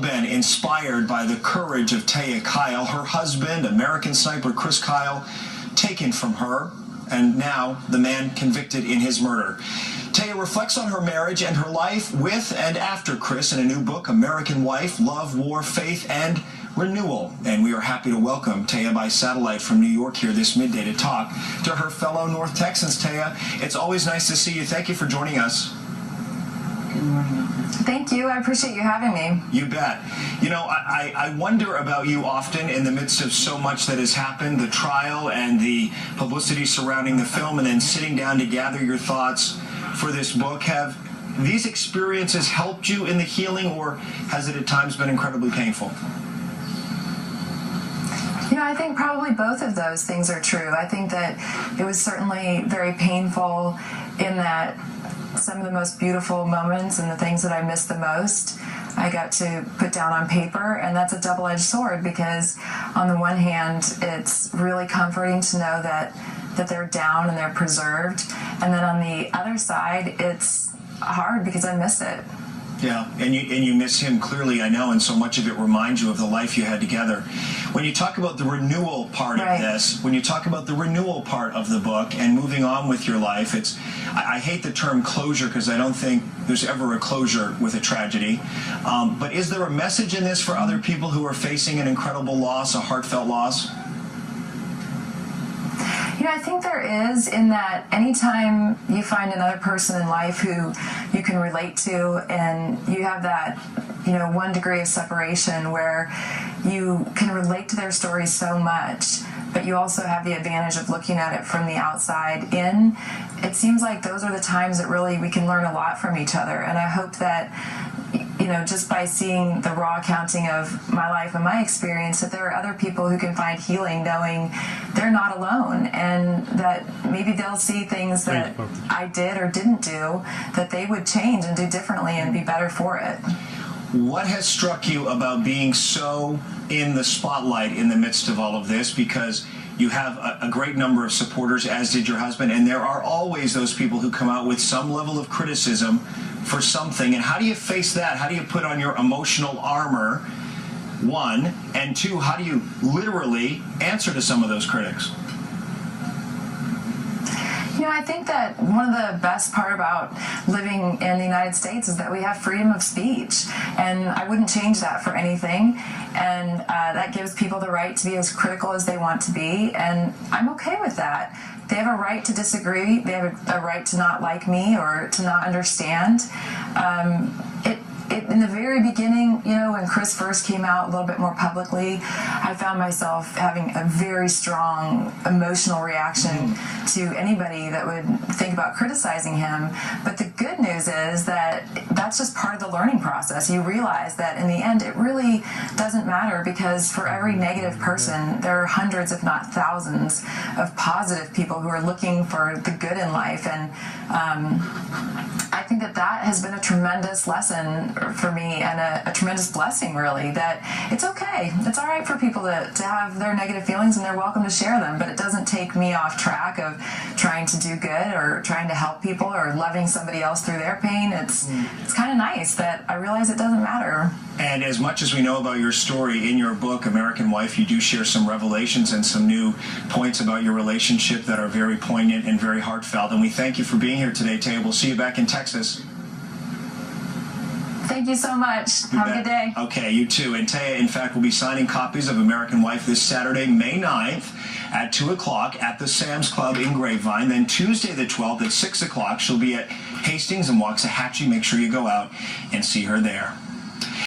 Been inspired by the courage of Taya Kyle, her husband, American sniper Chris Kyle, taken from her, and now the man convicted in his murder. Taya reflects on her marriage and her life with and after Chris in a new book, American Wife, Love, War, Faith, and Renewal. And we are happy to welcome Taya by satellite from New York here this midday to talk to her fellow North Texans. Taya, it's always nice to see you. Thank you for joining us. Good morning. Thank you. I appreciate you having me. You bet. You know, I wonder about you often in the midst of so much that has happened, the trial and the publicity surrounding the film, and then sitting down to gather your thoughts for this book. Have these experiences helped you in the healing, or has it at times been incredibly painful? You know, I think probably both of those things are true. I think that it was certainly very painful in that some of the most beautiful moments and the things that I missed the most, I got to put down on paper, and that's a double-edged sword because on the one hand, it's really comforting to know that they're down and they're preserved, and then on the other side, it's hard because I miss it. Yeah, and you miss him clearly, I know, and so much of it reminds you of the life you had together. When you talk about the renewal part of this, when you talk about the renewal part of the book and moving on with your life, I hate the term closure because I don't think there's ever a closure with a tragedy. But is there a message in this for other people who are facing an incredible loss, a heartfelt loss? You know, I think there is, in that anytime you find another person in life who you can relate to, and you have that, you know, 1 degree of separation where you can relate to their story so much, but you also have the advantage of looking at it from the outside in, it seems like those are the times that really we can learn a lot from each other. And I hope that, you know, just by seeing the raw accounting of my life and my experience, that there are other people who can find healing knowing they're not alone, and that maybe they'll see things that I did or didn't do that they would change and do differently and be better for it. What has struck you about being so in the spotlight in the midst of all of this? Because you have a great number of supporters, as did your husband, and there are always those people who come out with some level of criticism for something. And how do you face that? How do you put on your emotional armor, one, and two, how do you literally answer to some of those critics? You know, I think that one of the best part about living in the United States is that we have freedom of speech, and I wouldn't change that for anything. And that gives people the right to be as critical as they want to be, and I'm okay with that. They have a right to disagree. They have a right to not like me or to not understand. In the very beginning, you know, when Chris first came out a little bit more publicly, I found myself having a very strong emotional reaction to anybody that would think about criticizing him. But the good news is that that's just part of the learning process. You realize that in the end, it really doesn't matter, because for every negative person, there are hundreds, if not thousands, of positive people who are looking for the good in life. And I think that has been a tremendous lesson for me, and a tremendous blessing, really, that it's okay. It's all right for people to have their negative feelings, and they're welcome to share them, but it doesn't take me off track of trying to do good or trying to help people or loving somebody else through their pain. It's kind of nice that I realize it doesn't matter. And as much as we know about your story, in your book, American Wife, you do share some revelations and some new points about your relationship that are very poignant and very heartfelt. And we thank you for being here today, Taya. We'll see you back in Texas. Thank you so much. Have a good day. Okay, you too. And Taya, in fact, will be signing copies of American Wife this Saturday, May 9th at 2 o'clock at the Sam's Club in Grapevine. Then Tuesday the 12th at 6 o'clock, she'll be at Hastings and Waxahachie. Make sure you go out and see her there.